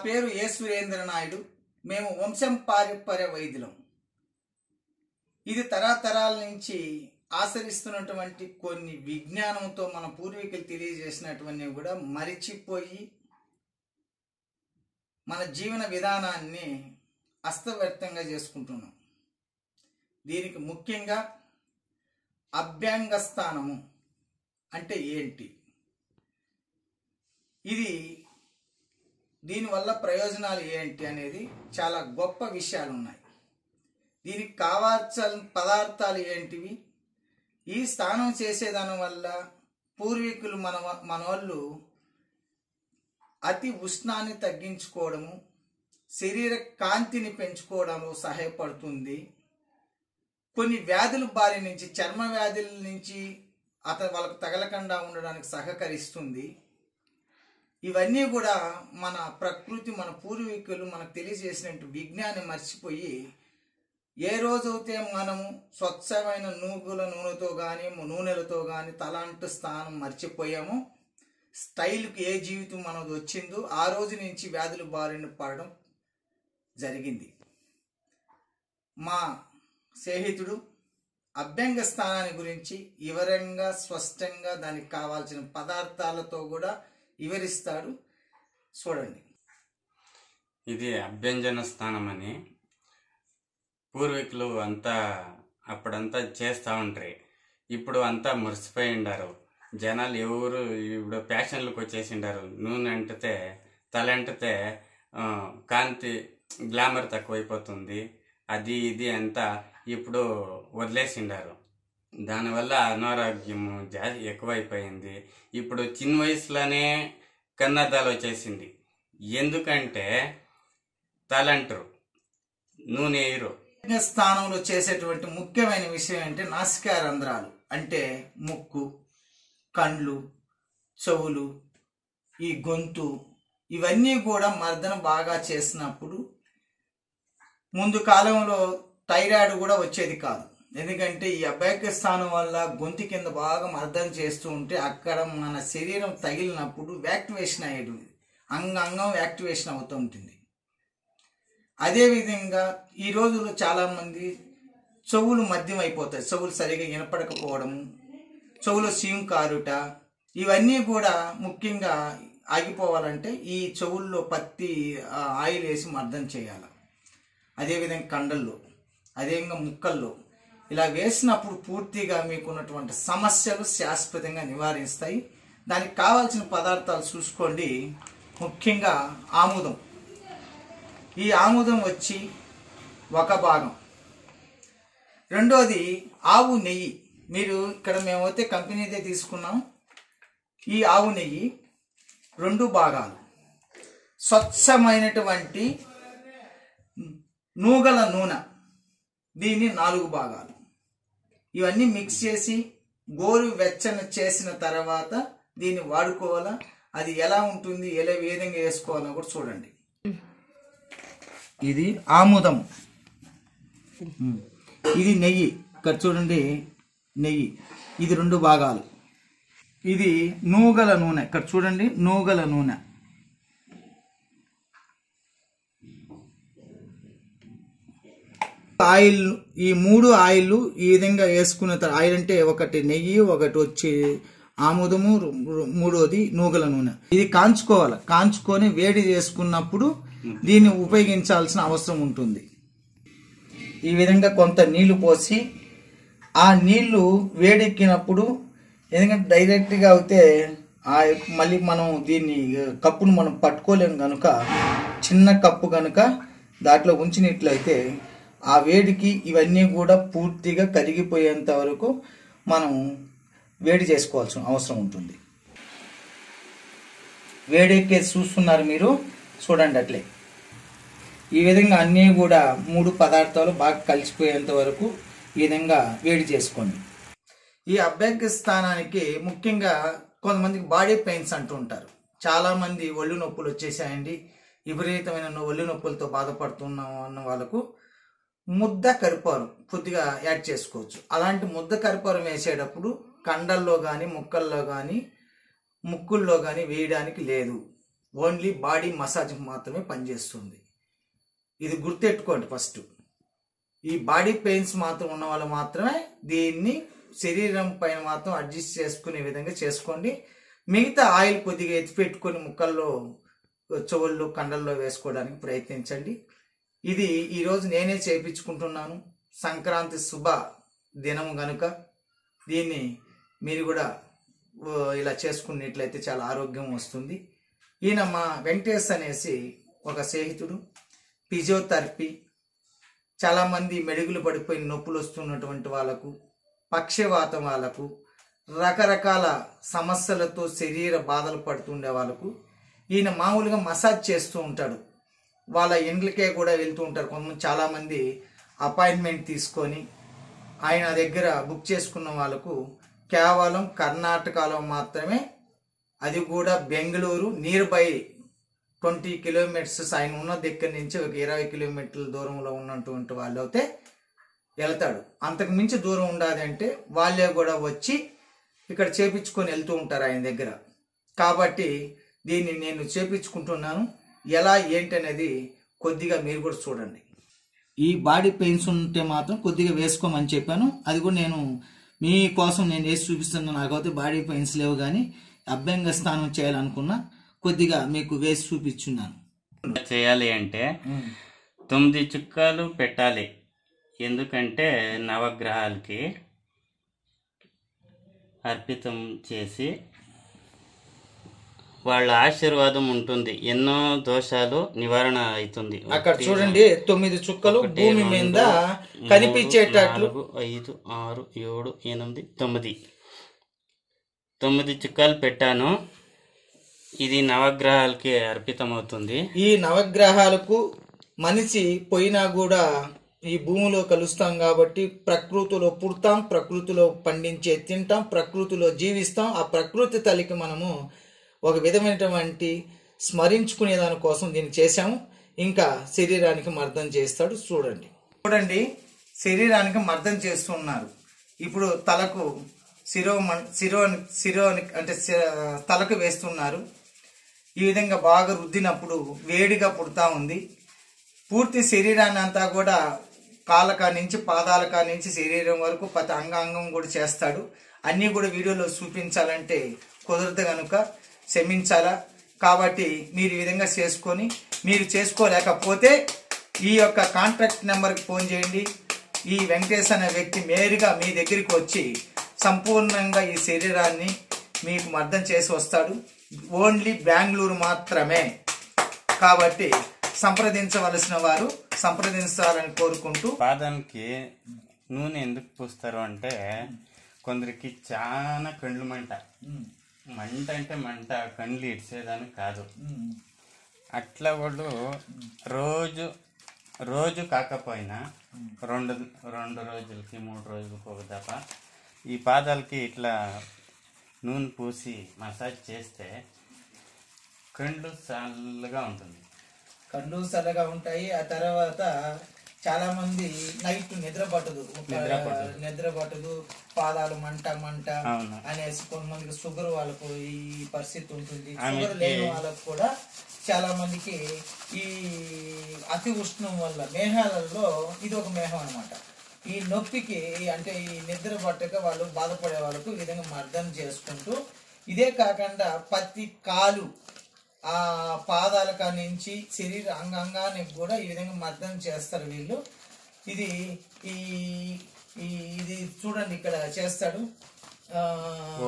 పేరు ఏ సురేంద్ర నాయుడు. మేము వంశం పారంపర్య వైద్యులం. ఇది తరతరాల నుంచి ఆచరిస్తున్నటువంటి కొన్ని విజ్ఞానంతో మన పూర్వీకులు తెలియజేసినటువంటి కూడా మరిచిపోయి మన జీవన విధానాన్ని అస్తవ్యర్థంగా చేసుకుంటున్నాం. దీనికి ముఖ్యంగా అభ్యంగ స్థానము అంటే ఏంటి, ఇది దీనివల్ల ప్రయోజనాలు ఏంటి అనేది చాలా గొప్ప విషయాలు ఉన్నాయి. దీనికి కావాల్సిన పదార్థాలు ఏంటివి, ఈ స్నానం చేసేదాని వల్ల పూర్వీకులు మన వాళ్ళు అతి ఉష్ణాన్ని తగ్గించుకోవడము, శరీర కాంతిని పెంచుకోవడంలో సహాయపడుతుంది. కొన్ని వ్యాధుల బారి నుంచి, చర్మ వ్యాధుల నుంచి వాళ్ళకు తగలకుండా ఉండడానికి సహకరిస్తుంది. ఇవన్నీ కూడా మన ప్రకృతి, మన పూర్వీకులు మనకు తెలియజేసినట్టు విజ్ఞానం మర్చిపోయి ఏ రోజైతే మనము స్వచ్ఛమైన నూగుల నూనెతో కానీ నూనెలతో కానీ తలాంటి స్థానం మర్చిపోయామో, స్టైల్కి ఏ జీవితం మనది వచ్చిందో ఆ రోజు నుంచి వ్యాధుల బారిన పడడం జరిగింది. మా స్నేహితుడు అభ్యంగ స్థానాన్ని గురించి వివరంగా స్పష్టంగా దానికి కావాల్సిన పదార్థాలతో కూడా వివరిస్తాడు. చూడండి. ఇది అభ్యంజన స్థానం అని పూర్వీకులు అంతా అప్పుడంతా చేస్తూ ఉంటారు. ఇప్పుడు అంతా మురిసిపోయి ఉండారు జనాలు. ఎవరు ఇప్పుడు ఫ్యాషన్లకు వచ్చేసిండారు. నూనె అంటితే తల అంటితే కాంతి గ్లామర్ తక్కువైపోతుంది, అది ఇది అంతా ఇప్పుడు వదిలేసిండారు. దానివల్ల అనారోగ్యము ఎక్కువైపోయింది. ఇప్పుడు చిన్న వయసులోనే కన్నద్దాలు వచ్చేసింది. ఎందుకంటే తలంటారు, నూనె వేయరు. స్థానంలో చేసేటువంటి ముఖ్యమైన విషయం అంటే నాసికా రంధ్రాలు, అంటే ముక్కు, కండ్లు, చెవులు, ఈ గొంతు, ఇవన్నీ కూడా మర్దన బాగా చేసినప్పుడు ముందు కాలంలో థైరాయిడ్ కూడా వచ్చేది కాదు. ఎందుకంటే ఈ అభ్యంగ స్థానం వల్ల గొంతు కింద బాగా మర్దన చేస్తూ ఉంటే అక్కడ మన శరీరం తగిలినప్పుడు యాక్టివేషన్ అయ్యేది, అంగం యాక్టివేషన్ అవుతూ ఉంటుంది. అదేవిధంగా ఈ రోజుల్లో చాలామంది చెవులు మద్యం అయిపోతాయి, చెవులు సరిగా వినపడకపోవడము, చెవులో సీమ్ కారుట, ఇవన్నీ కూడా ముఖ్యంగా ఆగిపోవాలంటే ఈ చెవుల్లో పత్తి ఆయిల్ వేసి మర్దన చేయాలి. అదేవిధంగా కండల్లో, అదేవిధంగా ముక్కల్లో ఇలా వేసినప్పుడు పూర్తిగా మీకున్నటువంటి సమస్యలు శాశ్వతంగా నివారిస్తాయి. దానికి కావాల్సిన పదార్థాలు చూసుకోండి. ముఖ్యంగా ఆముదం. ఈ ఆముదం వచ్చి ఒక భాగం. రెండోది ఆవు నెయ్యి. మీరు ఇక్కడ మేమైతే కంపెనీదే తీసుకున్నాం. ఈ ఆవు నెయ్యి 2 భాగాలు. స్వచ్ఛమైనటువంటి నూగల నూనె, దీన్ని 4 భాగాలు. ఇవన్నీ మిక్స్ చేసి గోరు వెచ్చని చేసిన తర్వాత దీన్ని వాడుకోవాలా. అది ఎలా ఉంటుంది, ఎలా విధంగా వేసుకోవాలో కూడా చూడండి. ఇది ఆముదం, ఇది నెయ్యి. ఇక్కడ చూడండి, నెయ్యి. ఇది 2 భాగాలు. ఇది నూగల నూనె. ఇక్కడ చూడండి, నూగల నూనె. ఆయిల్, ఈ 3 ఆయిల్ ఈ విధంగా వేసుకున్న తర్వాత, ఆయిల్ అంటే ఒకటి నెయ్యి, ఒకటి వచ్చి ఆముదము, మూడోది నూగల నూనె. ఇది కాంచుకోవాలి. కాంచుకొని వేడి చేసుకున్నప్పుడు దీన్ని ఉపయోగించాల్సిన అవసరం ఉంటుంది. ఈ విధంగా కొంత నీళ్లు పోసి ఆ నీళ్లు వేడెక్కినప్పుడు, ఎందుకంటే డైరెక్ట్గా అయితే మళ్ళీ మనం దీన్ని కప్పును మనం పట్టుకోలేము కనుక చిన్న కప్పు కనుక దాంట్లో ఉంచినట్లయితే ఆ వేడికి ఇవన్నీ కూడా పూర్తిగా కరిగిపోయేంత వరకు మనం వేడి చేసుకోవాల్సిన అవసరం ఉంటుంది. వేడెక్కేది చూస్తున్నారు మీరు, చూడండి. అట్లే ఈ విధంగా అన్నీ కూడా 3 పదార్థాలు బాగా కలిసిపోయేంత వరకు ఈ విధంగా వేడి చేసుకోండి. ఈ అభ్యంగ స్థానానికి ముఖ్యంగా కొంతమందికి బాడీ పెయిన్స్ అంటూ ఉంటారు. చాలామంది ఒళ్ళు నొప్పులు వచ్చేసాయండి, విపరీతమైన ఒళ్ళు నొప్పులతో బాధపడుతున్నాం అన్న వాళ్ళకు ముద్ద కరిపారం కొద్దిగా యాడ్ చేసుకోవచ్చు. అలాంటి ముద్ద కరిపారం వేసేటప్పుడు కండల్లో కానీ ముక్కల్లో కానీ ముక్కుల్లో కానీ వేయడానికి లేదు. ఓన్లీ బాడీ మసాజ్కి మాత్రమే పనిచేస్తుంది. ఇది గుర్తెట్టుకోండి. ఫస్ట్ ఈ బాడీ పెయిన్స్ మాత్రం ఉన్న వాళ్ళు మాత్రమే దీన్ని శరీరం పైన మాత్రం అడ్జస్ట్ చేసుకునే విధంగా చేసుకోండి. మిగతా ఆయిల్ కొద్దిగా ఎత్తి పెట్టుకొని ముక్కల్లో, చెవుల్లో, కండల్లో వేసుకోవడానికి ప్రయత్నించండి. ఇది ఈరోజు నేనే చేయించుకుంటున్నాను. సంక్రాంతి శుభ దినం కనుక దీన్ని మీరు కూడా ఇలా చేసుకున్నట్లయితే చాలా ఆరోగ్యం వస్తుంది. ఈయన మా వెంకటేష్ అనేసి ఒక స్నేహితుడు, ఫిజియోథెరపీ, చాలామంది మెడుగులు పడిపోయి నొప్పులు వస్తున్నటువంటి వాళ్ళకు, పక్షవాతం వాళ్ళకు, రకరకాల సమస్యలతో శరీర బాధలు పడుతుండే వాళ్ళకు ఈయన మామూలుగా మసాజ్ చేస్తూ ఉంటాడు. వాళ్ళ ఇండ్లకే కూడా వెళ్తూ ఉంటారు. కొంతమంది చాలామంది అపాయింట్మెంట్ తీసుకొని ఆయన దగ్గర బుక్ చేసుకున్న వాళ్ళకు కేవలం కర్ణాటకలో మాత్రమే, అది కూడా బెంగళూరు నియర్ బై 20 కిలోమీటర్స్, ఆయన ఉన్న దగ్గర నుంచి ఒక 20 కిలోమీటర్ల దూరంలో ఉన్నటువంటి వాళ్ళు అయితే వెళ్తాడు. అంతకు మించి దూరం ఉండాలి అంటే వాళ్ళే కూడా వచ్చి ఇక్కడ చేపించుకొని వెళ్తూ ఉంటారు ఆయన దగ్గర. కాబట్టి దీన్ని నేను చేపించుకుంటున్నాను. ఎలా ఏంటనేది కొద్దిగా మీరు కూడా చూడండి. ఈ బాడీ పెయిన్స్ ఉంటే మాత్రం కొద్దిగా వేసుకోమని చెప్పాను. అది కూడా నేను మీకోసం నేను వేసి చూపిస్తున్నాను. నాకైతే బాడీ పెయిన్స్ లేవు, కానీ అభ్యంగ స్నానం చేయాలనుకున్నా కొద్దిగా మీకు వేసి చూపించున్నాను. చేయాలి అంటే 9 చుక్కలు పెట్టాలి. ఎందుకంటే నవగ్రహాలకి అర్పితం చేసి వాళ్ళ ఆశీర్వాదం ఉంటుంది. ఎన్నో దోషాలు నివారణ అవుతుంది. అక్కడ చూడండి 9 చుక్కలు భూమి మీద కనిపించేటట్లు 5, 6, 7, 8, 9 చుక్కలు పెట్టాను. ఇది నవగ్రహాలకి అర్పితం అవుతుంది. ఈ నవగ్రహాలకు మనిషి పోయినా కూడా ఈ భూమిలో కలుస్తాం కాబట్టి ప్రకృతిలో పుడతాం, ప్రకృతిలో పండించే తింటాం, ప్రకృతిలో జీవిస్తాం. ఆ ప్రకృతి తల్లికి మనము ఒక విధమైనటువంటి స్మరించుకునే దానికోసం దీన్ని చేశాము. ఇంకా శరీరానికి మర్దం చేస్తాడు. చూడండి శరీరానికి మర్దం చేస్తున్నారు. ఇప్పుడు తలకు శిరో అంటే తలకు వేస్తున్నారు. ఈ విధంగా బాగా రుద్దినప్పుడు వేడిగా పుడతా ఉంది. పూర్తి శరీరాన్ని అంతా కూడా కాళ్ళ నుంచి పాదాల నుంచి శరీరం వరకు ప్రతి అంగాంగం కూడా చేస్తాడు. అన్నీ కూడా వీడియోలో చూపించాలంటే కుదరదు కనుక క్షమించాలా. కాబట్టి మీరు ఈ విధంగా చేసుకొని, మీరు చేసుకోలేకపోతే ఈ యొక్క కాంటాక్ట్ నెంబర్కి ఫోన్ చేయండి. ఈ వెంకటేష్ అనే వ్యక్తి నేరుగా మీ దగ్గరికి వచ్చి సంపూర్ణంగా ఈ శరీరాన్ని మీకు మర్దం చేసి వస్తాడు. ఓన్లీ బెంగళూరు మాత్రమే. కాబట్టి సంప్రదించవలసిన వారు సంప్రదించాలని కోరుకుంటూ. పాదానికి నూనె ఎందుకు పూస్తారు అంటే కొందరికి చాలా కండ్లు మంట అంటే మంట, కండ్లు ఇడ్చేదానికి కాదు. అట్లా వాళ్ళు రోజు కాకపోయినా 2 రోజులకి 3 రోజులకి ఒక దఫా ఈ పాదాలకి ఇట్లా నూనె పూసి మసాజ్ చేస్తే కండ్లు చల్లగా ఉంటుంది. కళ్ళు చల్లగా ఉంటాయి. ఆ తర్వాత చాలా మంది నైట్ నిద్ర పట్టదు, పాదాలు మంట అనేసి కొంతమందికి షుగర్ వాళ్ళకు ఈ పరిస్థితి ఉంటుంది. షుగర్ లేని వాళ్ళకు కూడా చాలా మందికి ఈ అతి ఉష్ణం వల్ల మేఘాలలో ఇది ఒక మేఘం అన్నమాట. ఈ నొప్పికి అంటే ఈ నిద్ర పట్టక వాళ్ళు బాధపడే వాళ్ళకు ఈ విధంగా మర్దన చేసుకుంటూ, ఇదే కాకుండా ప్రతి కాలు ఆ పాదాల నుంచి శరీర అంగానికి కూడా ఈ విధంగా మర్దన చేస్తారు వీళ్ళు. ఇది చూడండి ఇక్కడ చేస్తాడు.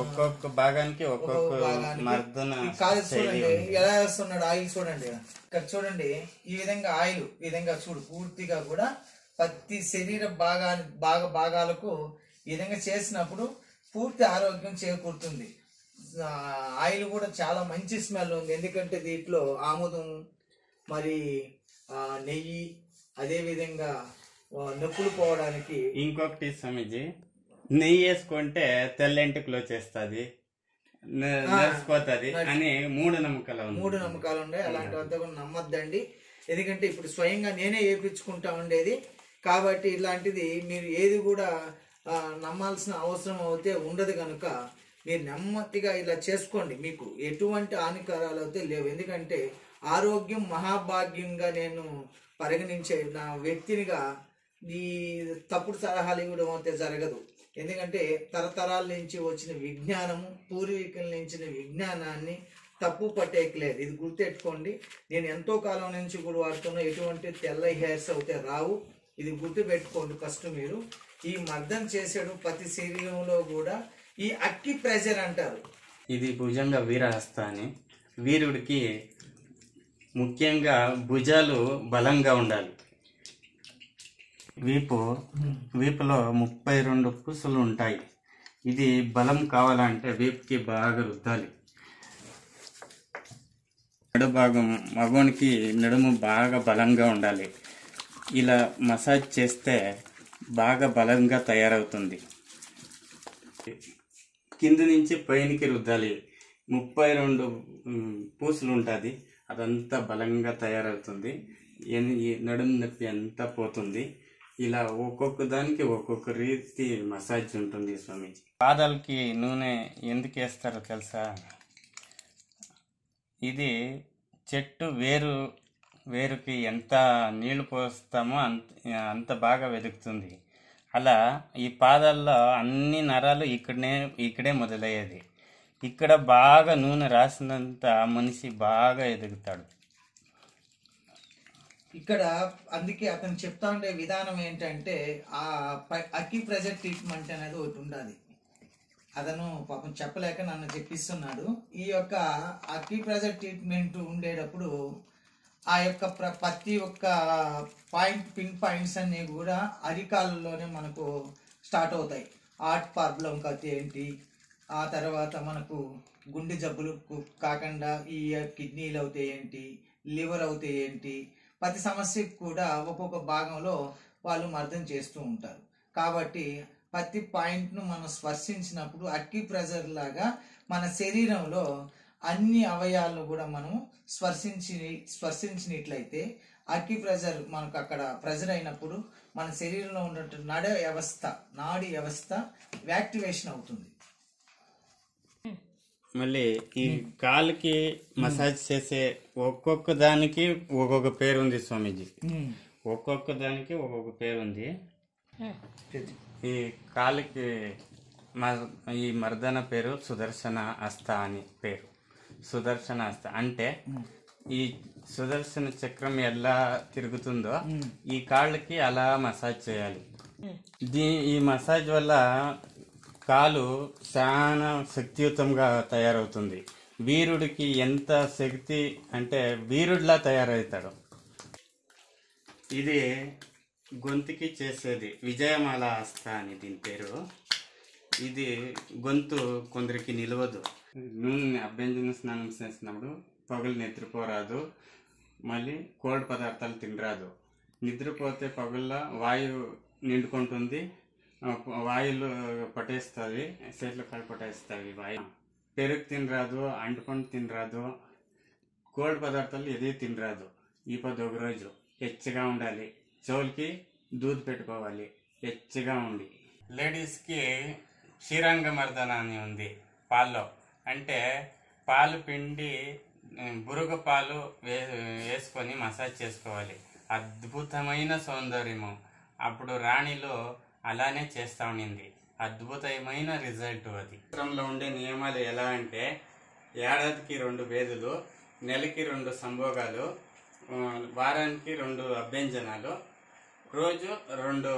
ఒక్కొక్క భాగానికి ఒక్కొక్క మర్దన కాలు చూడండి ఎలా వేస్తున్నాడు. ఆయిల్ చూడండి ఇక్కడ చూడండి. ఈ విధంగా ఆయిల్ ఈ విధంగా చూడు పూర్తిగా కూడా ప్రతి శరీర భాగాలకు ఈ విధంగా చేసినప్పుడు పూర్తి ఆరోగ్యం చేకూరుతుంది. ఆయిల్ కూడా చాలా మంచి స్మెల్ ఉంది. ఎందుకంటే దీంట్లో ఆముదం, మరి నెయ్యి, అదే విధంగా నొప్పులు పోవడానికి. ఇంకొకటి స్వామీజీ, నెయ్యి వేసుకుంటే తెల్లెంటుకలు వచ్చేస్తుంది, నేర్చుకోతుంది అని మూఢనమ్మకాలు ఉన్నాయి. అలాంటివంతా కూడా నమ్మద్దండి. ఎందుకంటే ఇప్పుడు స్వయంగా నేనే వేయించుకుంటా ఉండేది కాబట్టి ఇలాంటిది మీరు ఏది కూడా నమ్మాల్సిన అవసరం అయితే ఉండదు కనుక మీరు నెమ్మదిగా ఇలా చేసుకోండి, మీకు ఎటువంటి హానికరాలు అయితే లేవు. ఎందుకంటే ఆరోగ్యం మహాభాగ్యంగా నేను పరిగణించే నా వ్యక్తినిగా ఈ తప్పుడు సలహాలు ఇవ్వడం అయితే జరగదు. ఎందుకంటే తరతరాల నుంచి వచ్చిన విజ్ఞానము, పూర్వీకుల నుంచి విజ్ఞానాన్ని తప్పు పట్టేయట్లేదు. ఇది గుర్తెట్టుకోండి. నేను ఎంతో కాలం నుంచి కూడా వాడుతున్న ఎటువంటి తెల్ల హెయిర్స్ అయితే రావు. ఇది గుర్తు పెట్టుకోండి ఫస్ట్ మీరు. ఈ మర్దన చేసాడు ప్రతి శరీరంలో కూడా ఈ అక్కి ప్రెజర్ అంటారు. ఇది భుజంగ వీరహస్త అని. వీరుడికి ముఖ్యంగా భుజాలు బలంగా ఉండాలి. వీపులో 32 పూసలు ఉంటాయి. ఇది బలం కావాలంటే వీపుకి బాగా రుద్దాలి. భాగం మగోనికి నడుము బాగా బలంగా ఉండాలి. ఇలా మసాజ్ చేస్తే బాగా బలంగా తయారవుతుంది. కింద నుంచి పైనకి రుద్దాలి. 32 పూసలు ఉంటుంది. అదంతా బలంగా తయారవుతుంది. నడుము నొప్పి అంతా పోతుంది. ఇలా ఒక్కొక్క దానికి ఒక్కొక్క రీతి మసాజ్ ఉంటుంది స్వామీజీ. పాదాలకి నూనె ఎందుకు వేస్తారో తెలుసా? ఇది చెట్టు వేరుకి ఎంత నీళ్లు పోస్తామో అంత బాగా వెదుకుతుంది. అలా ఈ పాదాల్లో అన్ని నరాలు ఇక్కడే మొదలయ్యేది. ఇక్కడ బాగా నూనె రాసినంత మనిషి బాగా ఎదుగుతాడు. ఇక్కడ అందుకే అతను చెప్తా ఉండే విధానం ఏంటంటే ఆ అక్కి ప్రెజర్ ట్రీట్మెంట్ అనేది ఒకటి ఉండాలి. అతను పాపం చెప్పలేక నన్ను చెప్పిస్తున్నాడు. ఈ యొక్క అక్కి ప్రెజర్ ట్రీట్మెంట్ ఉండేటప్పుడు ఆ యొక్క ప్రతి ఒక్క పిన్ పాయింట్స్ అన్ని కూడా అరికాళ్ళలోనే మనకు స్టార్ట్ అవుతాయి. హార్ట్ ప్రాబ్లం కథ ఏంటి, ఆ తర్వాత మనకు గుండె జబ్బులు కాకుండా ఈ కిడ్నీలు అవుతాయి ఏంటి, లివర్ అవుతాయి ఏంటి, ప్రతి సమస్యకు కూడా ఒక్కొక్క భాగంలో వాళ్ళు మర్దన చేస్తూ ఉంటారు. కాబట్టి ప్రతి పాయింట్ను మనం స్పర్శించినప్పుడు అక్కి ప్రెజర్ లాగా మన శరీరంలో అన్ని అవయాలను కూడా మనం స్పర్శించినట్లయితే అక్కి ప్రెజర్ మనకు అక్కడ ప్రెజర్ అయినప్పుడు మన శరీరంలో ఉన్న నాడీ వ్యవస్థ యాక్టివేషన్ అవుతుంది. మళ్ళీ ఈ కాలుకి మసాజ్ చేసే ఒక్కొక్క దానికి ఒక్కొక్క పేరు ఉంది స్వామీజీ. ఒక్కొక్క దానికి ఒక్కొక్క పేరు ఉంది. ఈ కాలుకి ఈ మర్దన పేరు సుదర్శన హస్త అని పేరు. సుదర్శన హస్త అంటే ఈ సుదర్శన చక్రం ఎలా తిరుగుతుందో ఈ కాళ్ళకి అలా మసాజ్ చేయాలి. ఈ మసాజ్ వల్ల కాలు చాలా శక్తియుతంగా తయారవుతుంది. వీరుడికి ఎంత శక్తి అంటే వీరుడిలా తయారవుతాడు. ఇది గొంతుకి చేసేది విజయమాల హస్త అని దీని పేరు. ఇది గొంతు కొందరికి నిలవదు. నూనె అభ్యంజన స్నానం చేసినప్పుడు పగులు నిద్రపోరాదు, మళ్ళీ కోల్డ్ పదార్థాలు తినరాదు. నిద్రపోతే పగుల్లో వాయువు నిండుకుంటుంది, వాయువులు పట్టేస్తుంది, చేతులు కాలు పట్టేస్తుంది వాయువు. పెరుగు తినరాదు, అంటుకొని తినరాదు, కోల్డ్ పదార్థాలు ఏది తినరాదు. ఈ పది ఒక రోజు హెచ్చగా ఉండాలి. చెవులకి దూద్ పెట్టుకోవాలి హెచ్చగా ఉండి. లేడీస్కి క్షీరాంగ మర్దన అని ఉంది పాల్లో. అంటే పాలు పిండి బురుగ పాలు వేసుకొని మసాజ్ చేసుకోవాలి. అద్భుతమైన సౌందర్యము. అప్పుడు రాణిలో అలానే చేస్తూ ఉండింది. అద్భుతమైన రిజల్ట్ అది. చిత్రంలో ఉండే నియమాలు ఎలా అంటే ఏడాదికి 2 వేదులు, నెలకి 2 సంభోగాలు, వారానికి 2 అభ్యంజనాలు, రోజు 2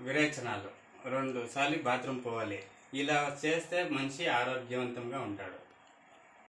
విరేచనాలు, 2 సార్లు బాత్రూమ్ పోవాలి. ఇలా చేస్తే మనిషి ఆరోగ్యవంతంగా ఉంటాడు.